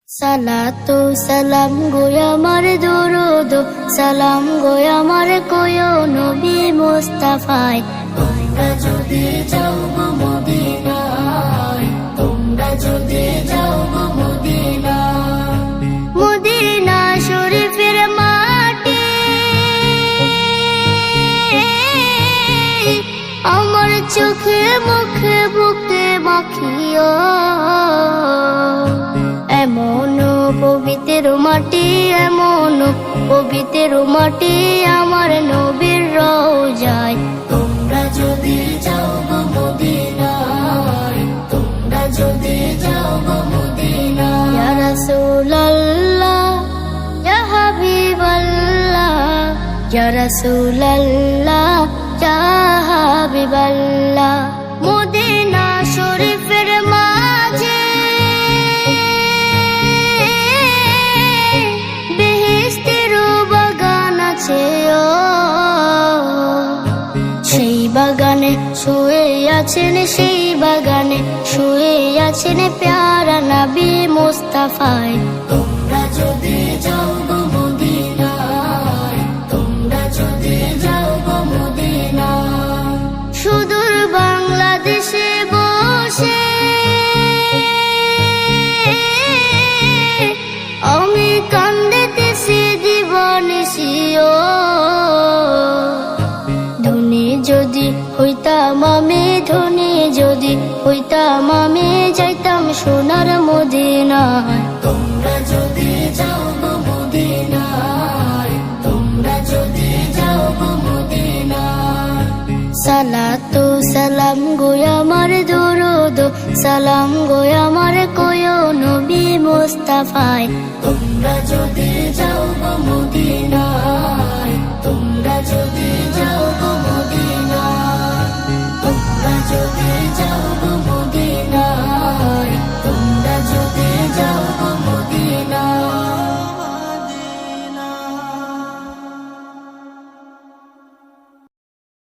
সালাতু সালাম গো আমার দরুদ সালাম গো আমার কোয় নবী মুস্তাফায়। তোমরা যদি যাও গো মদিনায়, তোমরা যদি যাও গো মদিনায়, মদিনা শরীফের মাটি আমার চোখে মুখে বুকে মাখিও। এমন পবিত্র মাটি, এমন পবিত্র মাটি আমার নবীর রওজায়। তোমরা যদি যাও গো মদিনায়, তোমরা যদি যাও গো মদিনায়। ইয়া রাসূলুল্লাহ ইয়া হাবিবাল্লাহ, ইয়া রাসূলুল্লাহ ইয়া হাবিবাল্লাহ। মদিনা শরীফের মাঝে বেহেশতের বাগান আছে, সেই বাগানে শুয়ে আছেন, সেই বাগানে শুয়ে আছেন প্যারা নবী মুস্তাফায়। তোমরা যদি যাও গো মদিনায়, তোমরা যদি যাও গো মদিনায়। সুদূর বাংলাদেশে বসে আমি কান্দিতেছি দিবানিশিও। ধনী যদি হইতাম আমি, ধনী যদি হইতাম আমি, যাইতাম সোনার মদিনায়। তোমরা যদি যাও গো মদিনায়, তোমরা যদি যাও গো মদিনায়। সালাতু সালাম গো আমার দরুদ সালাম গো আমার কোয় নবী মুস্তাফায়। তোমরা যদি যাও গো মদিনায়।